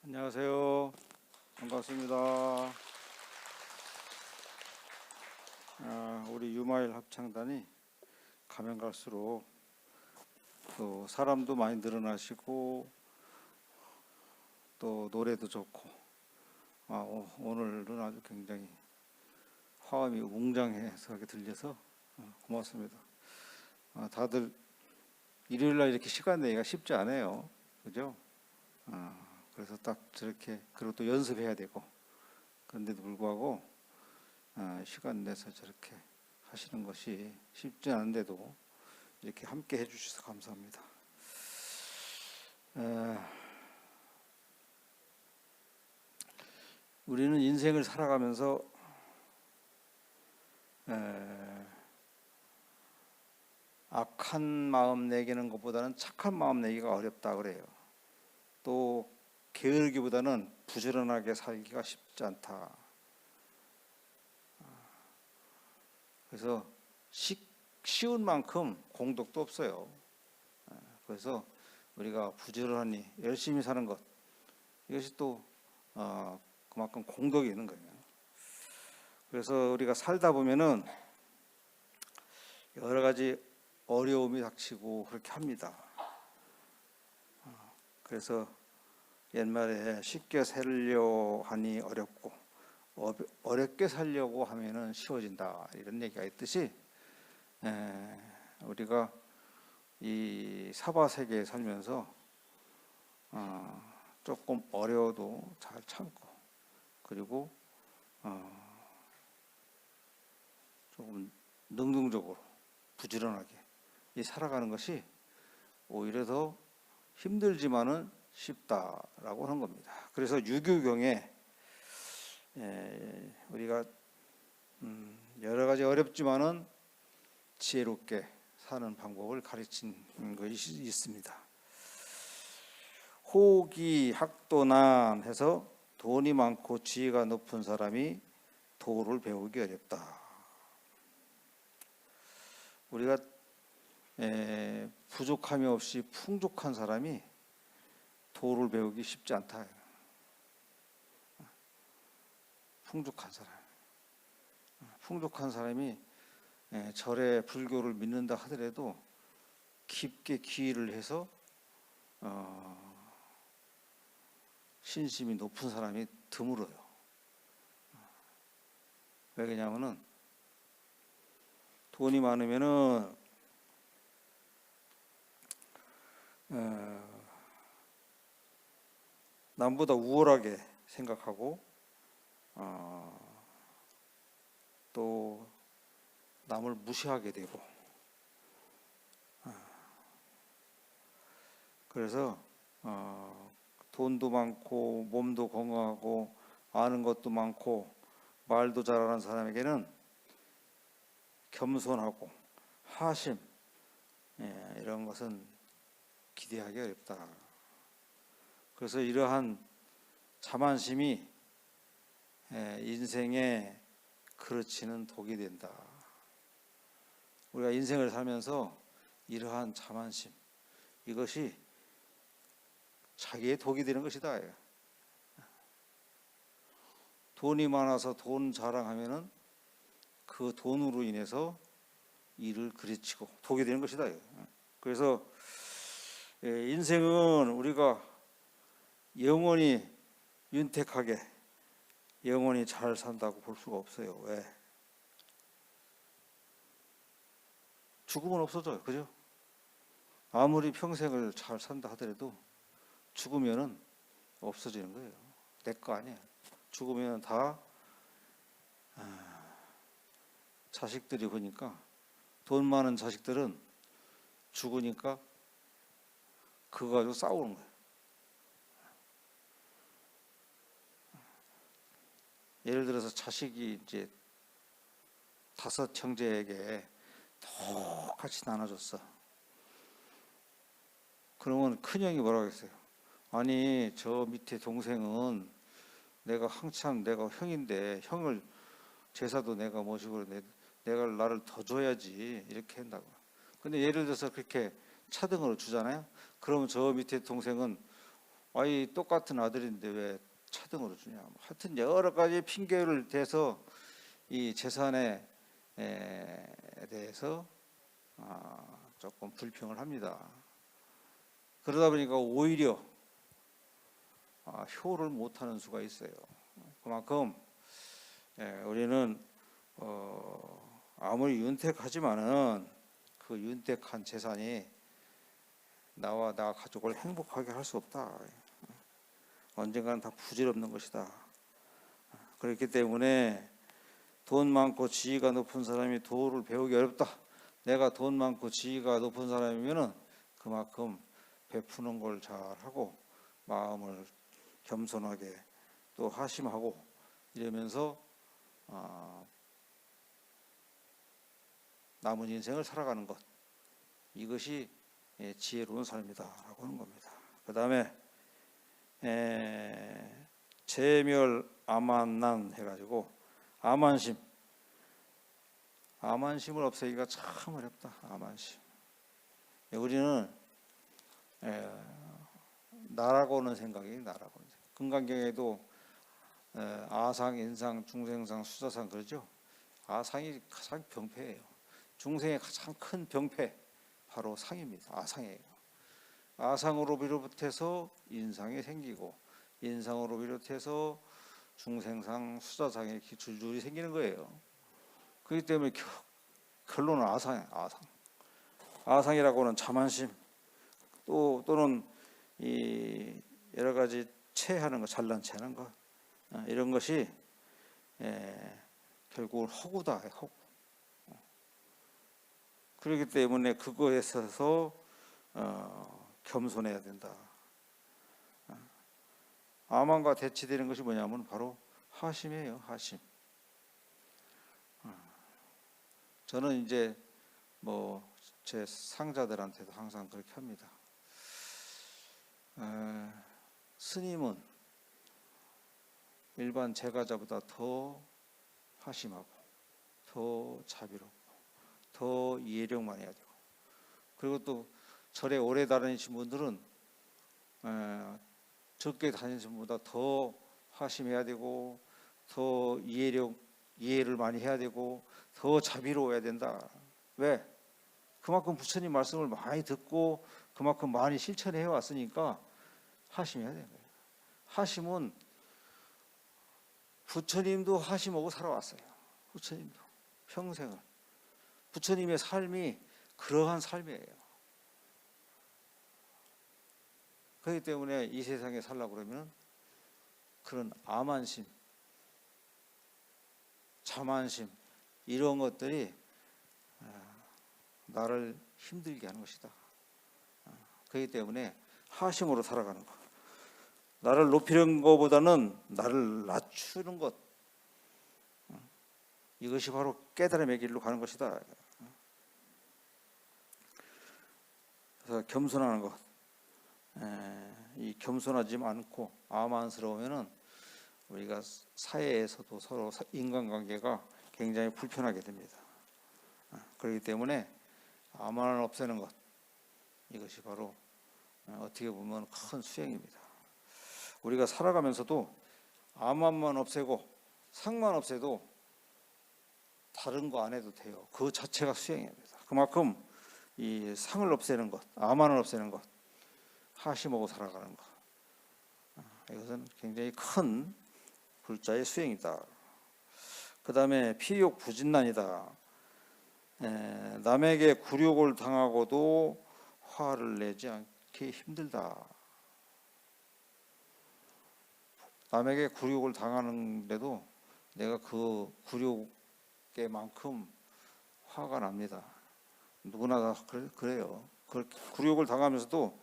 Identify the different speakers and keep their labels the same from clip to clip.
Speaker 1: 안녕하세요. 반갑습니다. 우리 유마일 합창단이 가면 갈수록 또 사람도 많이 늘어나시고 또 노래도 좋고 오늘은 아주 굉장히 화음이 웅장해서 들려서 고맙습니다. 다들 일요일날 이렇게 시간 내기가 쉽지 않아요. 그죠? 그래서 딱 저렇게, 그리고 또 연습해야 되고, 그런데도 불구하고 시간 내서 저렇게 하시는 것이 쉽지 않은데도 이렇게 함께 해주셔서 감사합니다. 우리는 인생을 살아가면서 악한 마음 내기는 것보다는 착한 마음 내기가 어렵다 그래요. 또 게으르기보다는 부지런하게 살기가 쉽지 않다. 그래서 쉬운 만큼 공덕도 없어요. 그래서 우리가 부지런히 열심히 사는 것, 이것이 또 그만큼 공덕이 있는 거예요. 그래서 우리가 살다 보면은 여러 가지 어려움이 닥치고 그렇게 합니다. 그래서 옛말에 쉽게 살려 하니 어렵고 어렵게 살려고 하면은 쉬워진다, 이런 얘기가 있듯이 우리가 이 사바 세계에 살면서 조금 어려워도 잘 참고, 그리고 조금 능동적으로 부지런하게 살아가는 것이 오히려 더 힘들지만은 쉽다라고 하는 겁니다. 그래서 유교경에 우리가 여러 가지 어렵지만은 지혜롭게 사는 방법을 가르친 것이 있습니다. 호기 학도난 해서 돈이 많고 지혜가 높은 사람이 도를 배우기 어렵다. 우리가 부족함이 없이 풍족한 사람이 도를 배우기 쉽지 않다. 풍족한 사람이 절에 불교를 믿는다 하더라도 깊게 귀의를 해서 신심이 높은 사람이 드물어요. 왜 그러냐면은 돈이 많으면은 남보다 우월하게 생각하고 또 남을 무시하게 되고, 그래서 돈도 많고 몸도 건강하고 아는 것도 많고 말도 잘하는 사람에게는 겸손하고 하심, 이런 것은 기대하기 어렵다. 그래서 이러한 자만심이 인생에 그르치는 독이 된다. 우리가 인생을 살면서 이러한 자만심, 이것이 자기의 독이 되는 것이다. 돈이 많아서 돈 자랑하면은 그 돈으로 인해서 일을 그르치고 독이 되는 것이다. 그래서 인생은 우리가 영원히 윤택하게 영원히 잘 산다고 볼 수가 없어요. 왜? 죽으면 없어져요. 그죠? 아무리 평생을 잘 산다 하더라도 죽으면은 없어지는 거예요. 내 거 아니에요. 죽으면 다 자식들이 보니까, 돈 많은 자식들은 죽으니까 그거 가지고 싸우는 거예요. 예를 들어서 자식이 이제 5 형제에게 똑같이 나눠줬어. 그러면 큰형이 뭐라고 했어요? 아니, 저 밑에 동생은 내가 한참 내가 형인데 형을 제사도 내가 모시고 내가 나를 더 줘야지, 이렇게 한다고. 근데 예를 들어서 그렇게 차등으로 주잖아요. 그러면 저 밑에 동생은 아이 똑같은 아들인데 왜 차등으로 주냐. 하여튼 여러 가지 핑계를 대서 이 재산에 대해서 조금 불평을 합니다. 그러다 보니까 오히려 효를 못하는 수가 있어요. 그만큼 우리는 아무리 윤택하지만은 그 윤택한 재산이 나와 나 가족을 행복하게 할 수 없다. 언젠가는 다 부질없는 것이다. 그렇기 때문에 돈 많고 지위가 높은 사람이 도를 배우기 어렵다. 내가 돈 많고 지위가 높은 사람이면은 그만큼 베푸는 걸 잘하고 마음을 겸손하게 또 하심하고 이러면서 남은 인생을 살아가는 것, 이것이 지혜로운 삶이다라고 하는 겁니다. 그 다음에 재멸 아만난 해가지고 아만심을 없애기가 참 어렵다. 아만심. 우리는 나라고는 생각이 나라고. 금강경에도 아상, 인상, 중생상, 수자상 그러죠. 아상이 가장 병폐예요. 중생의 가장 큰 병폐 바로 상입니다. 아상이에요. 아상으로 비롯해서 인상이 생기고 인상으로 비롯해서 중생상, 수자상의 줄줄이 생기는 거예요. 그렇기 때문에 결론은 아상이에요. 아상이라고는 자만심 또는 이 여러 가지 체하는 것, 잘난 체하는 것 이런 것이 결국 허구다. 허구. 그렇기 때문에 그거에 있어서 겸손해야 된다. 아만과 대치되는 것이 뭐냐면 바로 하심이에요. 하심. 저는 이제 제 상자들한테도 항상 그렇게 합니다. 스님은 일반 제가자보다 더 하심하고 더 자비롭고 더 이해력만 해야 되고, 그리고 또 절에 오래 다니신 분들은 적게 다니신 분보다 더 하심해야 되고 더 이해를 많이 해야 되고 더 자비로워야 된다. 왜? 그만큼 부처님 말씀을 많이 듣고 그만큼 많이 실천해 왔으니까 하심해야 되는 거예요. 하심은 부처님도 하심하고 살아왔어요. 부처님도 평생을. 부처님의 삶이 그러한 삶이에요. 그렇기 때문에 이 세상에 살려고 그러면 그런 아만심, 자만심 이런 것들이 나를 힘들게 하는 것이다. 그렇기 때문에 하심으로 살아가는 것, 나를 높이는 것보다는 나를 낮추는 것, 이것이 바로 깨달음의 길로 가는 것이다. 그래서 겸손하는 것, 이 겸손하지 않고 아만스러우면은 우리가 사회에서도 서로 인간관계가 굉장히 불편하게 됩니다. 그렇기 때문에 아만을 없애는 것, 이것이 바로 어떻게 보면 큰 수행입니다. 우리가 살아가면서도 아만만 없애고 상만 없애도 다른 거 안 해도 돼요. 그 자체가 수행입니다. 그만큼 이 상을 없애는 것, 아만을 없애는 것, 하심하고 살아가는 것, 이것은 굉장히 큰 불자의 수행이다. 그 다음에 피욕 부진난이다. 남에게 굴욕을 당하고도 화를 내지 않기 힘들다. 남에게 굴욕을 당하는데도 내가 그 굴욕에만큼 화가 납니다. 누구나 다 그래요. 굴욕을 당하면서도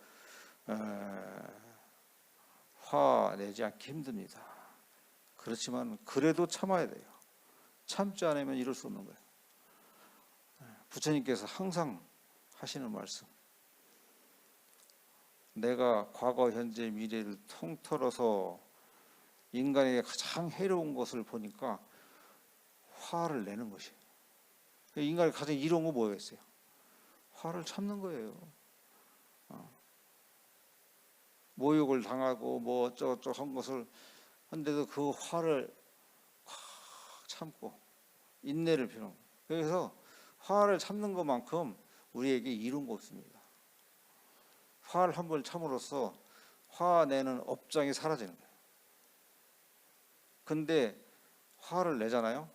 Speaker 1: 화 내지 않기 힘듭니다. 그렇지만 그래도 참아야 돼요. 참지 않으면 이룰 수 없는 거예요. 부처님께서 항상 하시는 말씀, 내가 과거, 현재, 미래를 통틀어서 인간에게 가장 해로운 것을 보니까 화를 내는 것이에요. 인간이 가장 이로운 거 뭐였어요? 화를 참는 거예요. 모욕을 당하고 뭐 어쩌고저쩌고 한 것을 한데도 그 화를 참고 인내를 필요한 거예요. 그래서 화를 참는 것만큼 우리에게 이룬 거 없습니다. 화를 한 번 참으로써 화내는 업장이 사라지는 거예요. 근데 화를 내잖아요.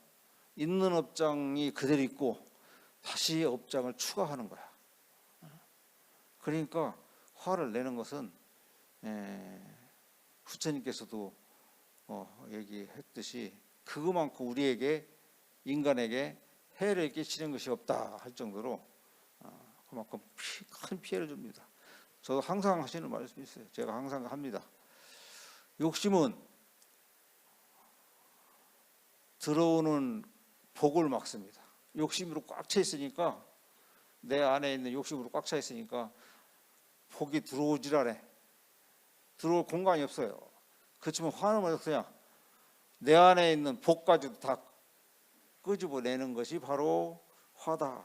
Speaker 1: 있는 업장이 그대로 있고 다시 업장을 추가하는 거야. 그러니까 화를 내는 것은 부처님께서도 얘기했듯이 그것만큼 우리에게 인간에게 해를 끼치는 것이 없다 할 정도로 그만큼 큰 피해를 줍니다. 저도 항상 하시는 말씀이 있어요. 제가 항상 합니다. 욕심은 들어오는 복을 막습니다. 욕심으로 꽉 차 있으니까, 내 안에 있는 욕심으로 꽉 차 있으니까 복이 들어오질 않아. 들어올 공간이 없어요. 그렇지만 화는 어떠냐? 내 안에 있는 복까지도 다 끄집어내는 것이 바로 화다.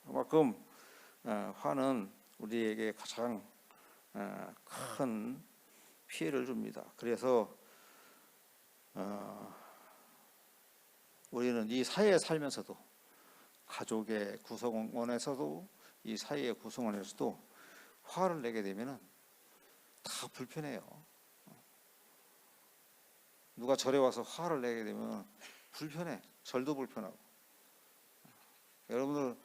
Speaker 1: 그만큼 화는 우리에게 가장 큰 피해를 줍니다. 그래서 우리는 이 사회에 살면서도, 가족의 구성원에서도, 이 사회의 구성원에서도 화를 내게 되면 다 불편해요. 누가 절에 와서 화를 내게 되면 불편해. 절도 불편하고. 여러분들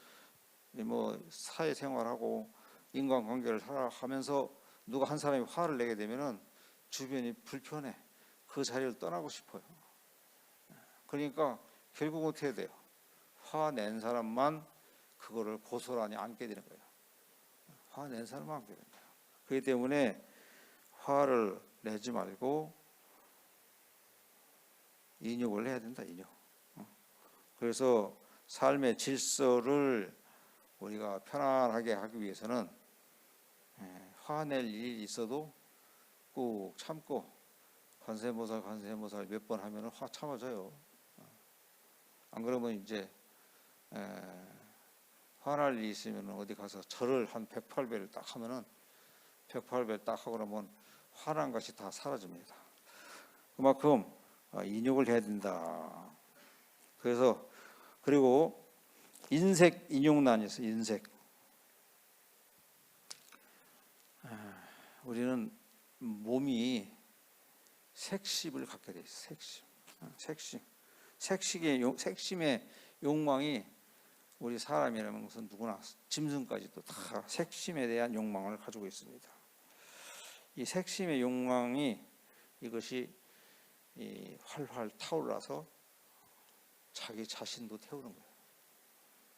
Speaker 1: 뭐 사회생활하고 인간관계를 살아가면서 누가 한 사람이 화를 내게 되면 주변이 불편해. 그 자리를 떠나고 싶어요. 그러니까 결국은 어떻게 돼요? 화낸 사람만 그거를 고스란히 안게 되는 거예요. 화낸 사람만 안게 되는 거예요. 그렇기 때문에 화를 내지 말고 인욕을 해야 된다. 인욕. 그래서 삶의 질서를 우리가 편안하게 하기 위해서는 화낼 일이 있어도 꾹 참고 관세음보살 몇 번 하면 화 참아져요. 안 그러면 이제 화날 일이 있으면 어디 가서 절을 한 108배를 딱 하면은 108배 딱 하고 나면 화난 것이 다 사라집니다. 그만큼 인욕을 해야 된다. 그래서 그리고 인색 인욕난이 있어요. 인색. 우리는 몸이 색심을 갖게 돼 있어요. 색심의 욕망이 우리 사람이라는 것은 누구나 짐승까지도 다 색심에 대한 욕망을 가지고 있습니다. 이 색심의 욕망이 이것이 활활 타올라서 자기 자신도 태우는 거예요.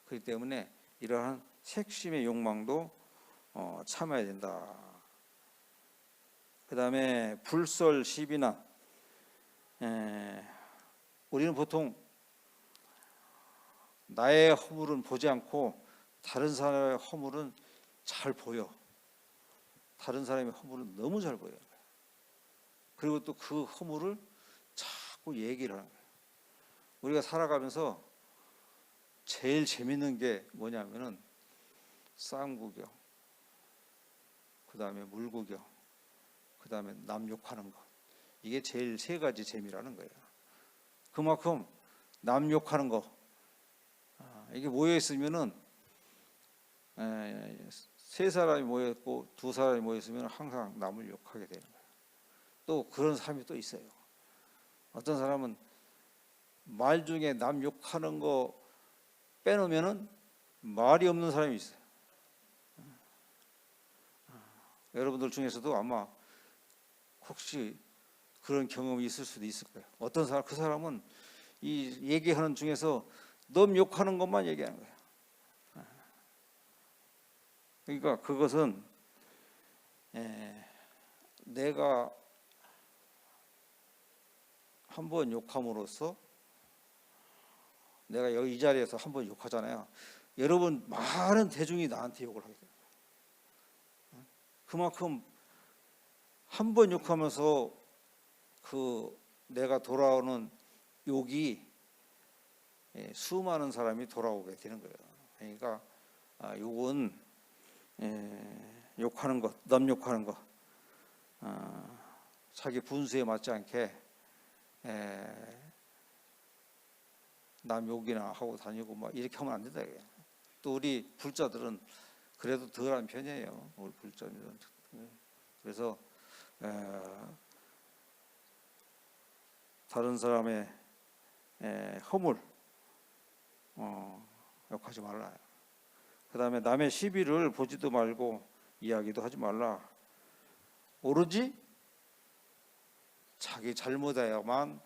Speaker 1: 그렇기 때문에 이러한 색심의 욕망도 참아야 된다. 그 다음에 불설 시비난. 우리는 보통 나의 허물은 보지 않고 다른 사람의 허물은 잘 보여. 다른 사람의 허물은 너무 잘 보여요. 그리고 또 그 허물을 자꾸 얘기를 하는 거예요. 우리가 살아가면서 제일 재밌는 게 뭐냐면은 쌍 구경, 그 다음에 물 구경, 그 다음에 남 욕하는 것. 이게 제일 세 가지 재미라는 거예요. 그만큼 남 욕하는 거, 이게 모여 있으면은 세 사람이 모여 있고 두 사람이 모여 있으면 항상 남을 욕하게 되는 거예요. 또 그런 사람이 또 있어요. 어떤 사람은 말 중에 남 욕하는 거 빼놓으면은 말이 없는 사람이 있어요. 여러분들 중에서도 아마 혹시 그런 경험이 있을 수도 있을 거예요. 어떤 사람, 그 사람은 이 얘기하는 중에서 남 욕하는 것만 얘기하는 거예요. 그러니까 그것은 내가 한번 욕함으로써, 내가 여기 이 자리에서 한번 욕하잖아요. 여러분 많은 대중이 나한테 욕을 하게 돼요. 그만큼 한 번 욕하면서 그 내가 돌아오는 욕이 수많은 사람이 돌아오게 되는 거예요. 그러니까 욕은 욕하는 것, 남 욕하는 것, 자기 분수에 맞지 않게 남 욕이나 하고 다니고 막 이렇게 하면 안 된다. 또 우리 불자들은 그래도 덜한 편이에요. 우리 불자들은. 그래서 다른 사람의 허물 욕하지 말라. 그 다음에 남의 시비를 보지도 말고 이야기도 하지 말라. 오로지 자기 잘못해야만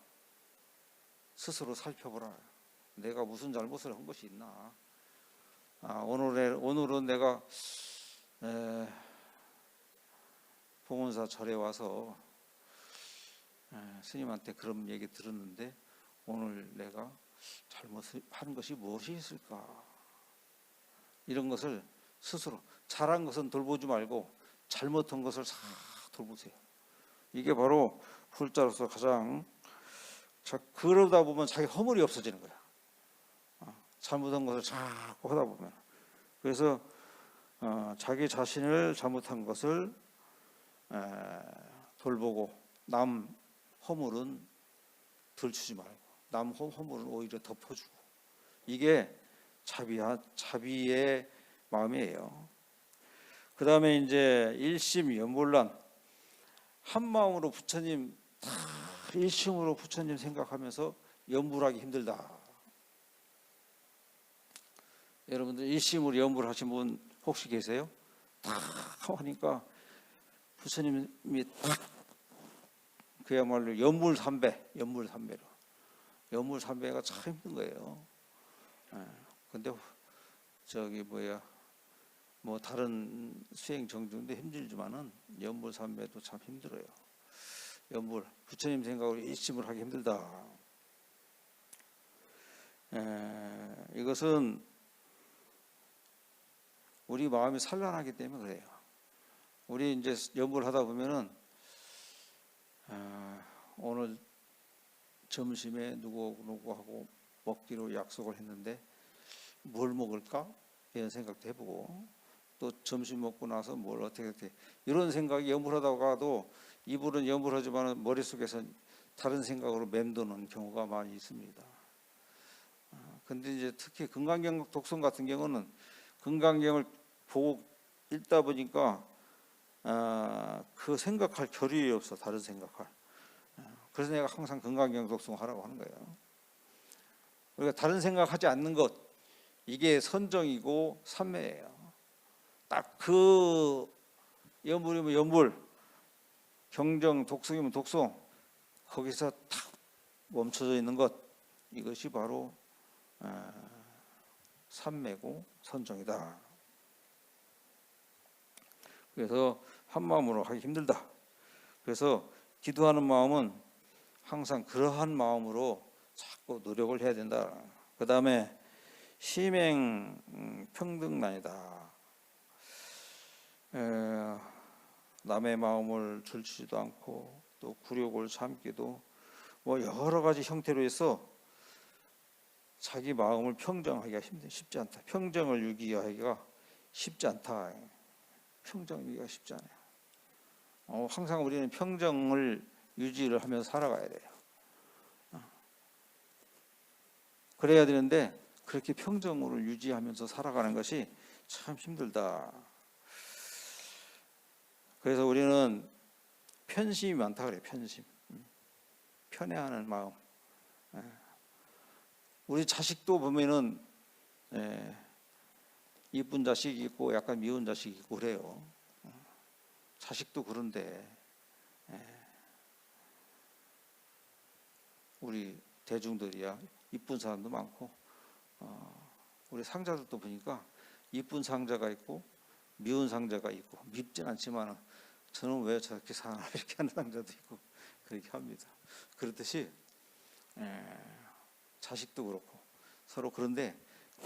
Speaker 1: 스스로 살펴보라. 내가 무슨 잘못을 한 것이 있나. 오늘은 내가 봉원사 절에 와서 스님한테 그런 얘기 들었는데 오늘 내가 잘못한 것이 무엇이 있을까. 이런 것을 스스로 잘한 것은 돌보지 말고 잘못한 것을 싹 돌보세요. 이게 바로 불자로서 가장 그러다 보면 자기 허물이 없어지는 거야. 잘못한 것을 자꾸 하다 보면. 그래서 자기 자신을 잘못한 것을 돌보고 남 허물은 들추지 말고 남 허물은 오히려 덮어주고. 이게 자비의 마음이에요. 그 다음에 이제 일심연몰란, 한 마음으로 부처님 다 일심으로 부처님 생각하면서 연불하기 힘들다. 여러분들 일심으로 연불하신 분 혹시 계세요? 다 하니까 부처님이 딱 그야말로 연물삼배로 연물삼배가 참 힘든 거예요. 근데 뭐 다른 수행 정중도 힘들지만은 연물삼배도 참 힘들어요. 부처님 생각으로 일심을 하기 힘들다. 이것은 우리 마음이 산란하기 때문에 그래요. 우리 이제 연불 하다 보면은 오늘 점심에 누구하고 먹기로 약속을 했는데 뭘 먹을까? 이런 생각도 해보고, 또 점심 먹고 나서 뭘 어떻게 이런 생각이 연불하다가도 입으로는 연불하지만 머릿속에서 다른 생각으로 맴도는 경우가 많이 있습니다. 근데 이제 특히 금강경 독성 같은 경우는 금강경을 보고 읽다 보니까 그 생각할 겨를이 없어. 다른 생각할. 그래서 내가 항상 금강경 독송하라고 하는 거예요. 우리가 다른 생각하지 않는 것, 이게 선정이고 삼매예요. 딱 그 연불이면 연불, 경정, 독송이면 독송, 거기서 탁 멈춰져 있는 것, 이것이 바로 삼매고 선정이다. 그래서 한 마음으로 하기 힘들다. 그래서 기도하는 마음은 항상 그러한 마음으로 자꾸 노력을 해야 된다. 그 다음에 심행 평등난이다. 남의 마음을 들추지도 않고 또 굴욕을 참기도 뭐 여러 가지 형태로 해서 자기 마음을 평정하기가 쉽지 않다. 평정을 유지하기가 쉽지 않다. 평정 유지가 쉽지 않아요. 항상 우리는 평정을 유지를 하면서 살아가야 돼요. 그래야 되는데 그렇게 평정으로 유지하면서 살아가는 것이 참 힘들다. 그래서 우리는 편심이 많다 그래요. 편심. 편애하는 마음. 우리 자식도 보면은 이쁜 자식이 있고 약간 미운 자식이 있고 그래요. 자식도 그런데 우리 대중들이야 이쁜 사람도 많고, 우리 상자들도 보니까 이쁜 상자가 있고 미운 상자가 있고, 밉진 않지만 저는 왜 저렇게 사나 이렇게 하는 상자도 있고 그렇게 합니다. 그렇듯이 자식도 그렇고 서로 그런데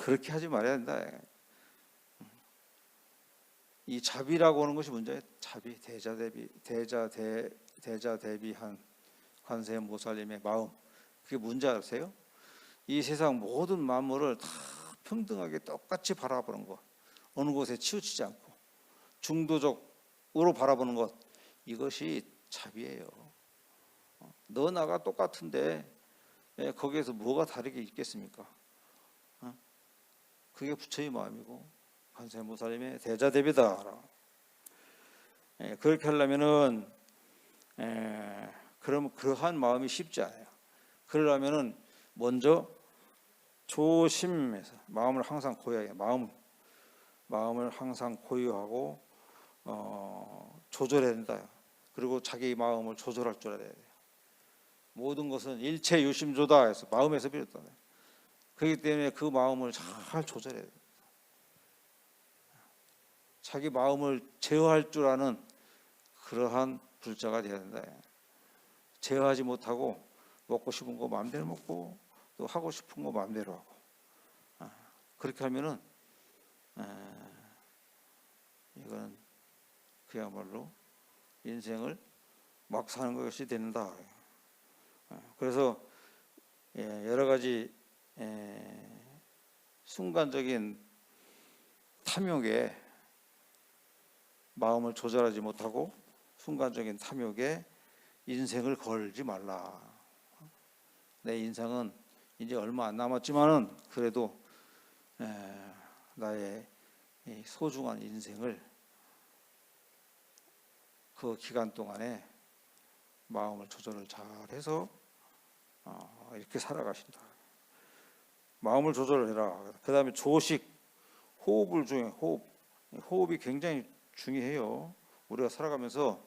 Speaker 1: 그렇게 하지 말아야 된다. 이 자비라고 하는 것이 문제예요. 자비, 대자 대비한 관세음보살님의 마음. 그게 뭔지 아세요? 이 세상 모든 만물을 다 평등하게 똑같이 바라보는 것, 어느 곳에 치우치지 않고 중도적으로 바라보는 것, 이것이 자비예요. 너 나가 똑같은데 거기에서 뭐가 다르게 있겠습니까? 그게 부처의 마음이고 관세음보살님의 대자대비다. 그렇게 하려면은 그럼 그러한 마음이 쉽지 않아요. 그러려면은 먼저 조심해서 마음을 항상 고요하게 마음을 항상 고요하고 조절해야 된다. 그리고 자기 마음을 조절할 줄 알아야 돼요. 모든 것은 일체 유심조다 해서 마음에서 비롯다. 그렇기 때문에 그 마음을 잘 조절해야 돼요. 자기 마음을 제어할 줄 아는 그러한 불자가 되어야 된다. 제어하지 못하고 먹고 싶은 거 마음대로 먹고 또 하고 싶은 거 마음대로 하고 그렇게 하면은 이건 그야말로 인생을 막 사는 것이 된다. 그래서 여러 가지 순간적인 탐욕에 마음을 조절하지 못하고 순간적인 탐욕에 인생을 걸지 말라. 내 인생은 이제 얼마 안 남았지만은 그래도 나의 소중한 인생을 그 기간 동안에 마음을 조절을 잘해서 이렇게 살아가신다. 마음을 조절을 해라. 그 다음에 조식, 호흡을 중요해. 호흡이 굉장히 중요해요. 우리가 살아가면서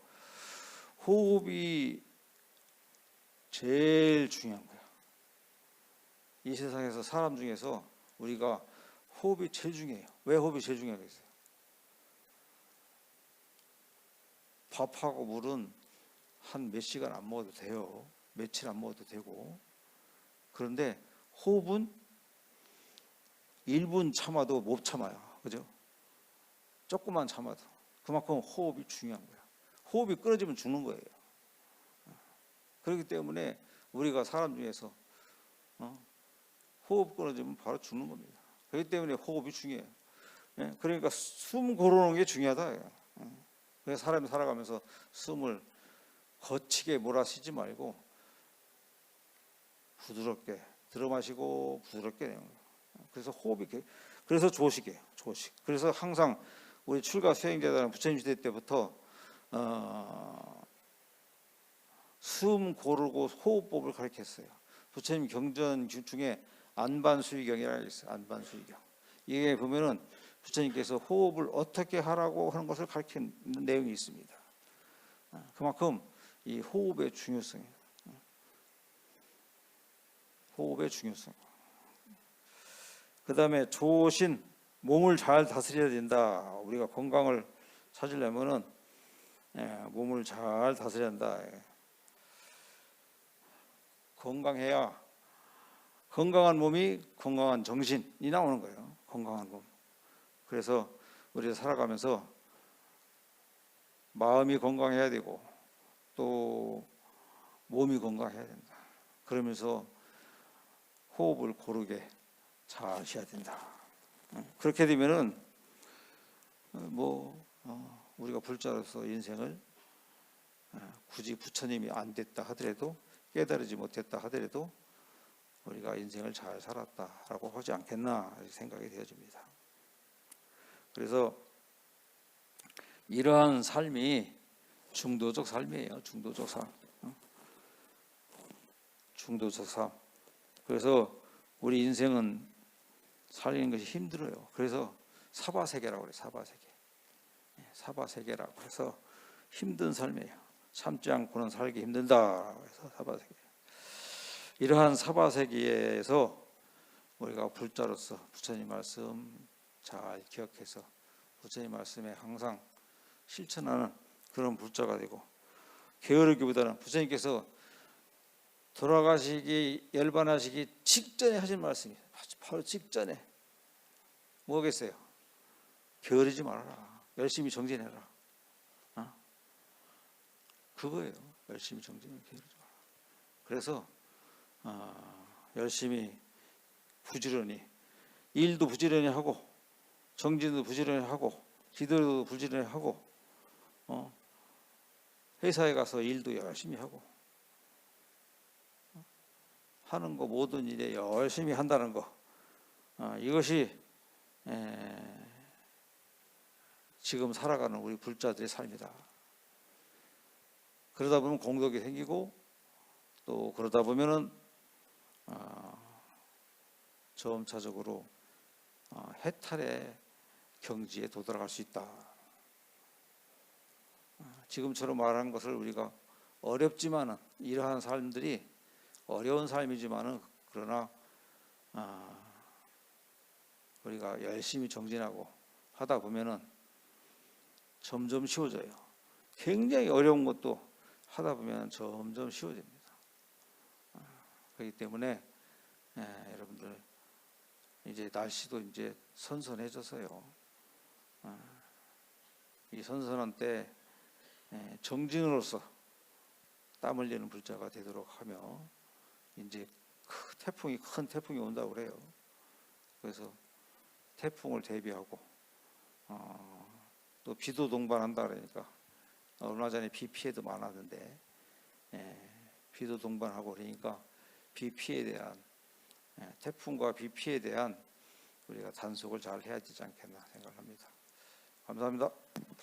Speaker 1: 호흡이 제일 중요한 거야. 이 세상에서 사람 중에서 우리가 호흡이 제일 중요해요. 왜 호흡이 제일 중요하겠어요? 밥하고 물은 한 몇 시간 안 먹어도 돼요. 며칠 안 먹어도 되고. 그런데 호흡은 1분 참아도 못 참아요. 그죠? 조금만 참아도. 그만큼 호흡이 중요한 거야. 호흡이 끊어지면 죽는 거예요. 그렇기 때문에 우리가 사람 중에서 호흡 끊어지면 바로 죽는 겁니다. 그렇기 때문에 호흡이 중요해요. 그러니까 숨 고르는 게 중요하다. 그래서 사람이 살아가면서 숨을 거치게 몰아쉬지 말고 부드럽게 들어마시고 부드럽게 내는 거예요. 그래서 호흡이 그래서 조식이에요. 조식. 그래서 항상 우리 출가 수행재단은 부처님 시대 때부터 숨 고르고 호흡법을 가르쳤어요. 부처님 경전 중에 안반수위경이라고 있어요. 안반수위경. 이게 보면은 부처님께서 호흡을 어떻게 하라고 하는 것을 가르치는 내용이 있습니다. 그만큼 이 호흡의 중요성이에요. 호흡의 중요성. 그 다음에 조신, 몸을 잘 다스려야 된다. 우리가 건강을 찾으려면은 몸을 잘 다스려야 한다. 건강해야 건강한 몸이 건강한 정신이 나오는 거예요. 건강한 몸. 그래서 우리가 살아가면서 마음이 건강해야 되고 또 몸이 건강해야 된다. 그러면서 호흡을 고르게 잘 쉬어야 된다. 그렇게 되면은 우리가 불자로서 인생을 굳이 부처님이 안 됐다 하더라도 깨달지 못했다 하더라도 우리가 인생을 잘 살았다라고 하지 않겠나 생각이 되어집니다. 그래서 이러한 삶이 중도적 삶이에요. 중도적 삶. 중도적 삶. 그래서 우리 인생은 살리는 것이 힘들어요. 그래서 사바세계라고 그래요. 사바세계. 사바세계라고 해서 힘든 삶이에요. 참지 않고는 살기 힘들다. 그래서 사바세계. 이러한 사바세계에서 우리가 불자로서 부처님 말씀 잘 기억해서 부처님 말씀에 항상 실천하는 그런 불자가 되고, 게으르기보다는 부처님께서 돌아가시기 열반하시기 직전에 하신 말씀이 바로 직전에 뭐겠어요? 게으르지 말아라. 열심히 정진해라. 그거예요. 열심히 정진해 게으르지 마라. 그래서 열심히 부지런히 일도 부지런히 하고 정진도 부지런히 하고 기도도 부지런히 하고 회사에 가서 일도 열심히 하고 하는 거 모든 일에 열심히 한다는 거, 이것이 지금 살아가는 우리 불자들의 삶이다. 그러다 보면 공덕이 생기고 또 그러다 보면은 점차적으로 해탈의 경지에 도달할 수 있다. 지금처럼 말하는 것을 우리가 어렵지만은 이러한 삶들이 어려운 삶이지만은 그러나 우리가 열심히 정진하고 하다 보면은 점점 쉬워져요. 굉장히 어려운 것도 하다 보면 점점 쉬워집니다. 그렇기 때문에 여러분들 이제 날씨도 이제 선선해져서요. 이 선선한 때 정진으로서 땀 흘리는 불자가 되도록 하며 이제 큰 태풍이 온다고 그래요. 그래서 태풍을 대비하고 또 비도 동반한다 그러니까 얼마 전에 비 피해도 많았는데 비도 동반하고 그러니까 비 피해에 대한 태풍과 비 피해에 대한 우리가 단속을 잘 해야 되지 않겠나 생각합니다. 감사합니다.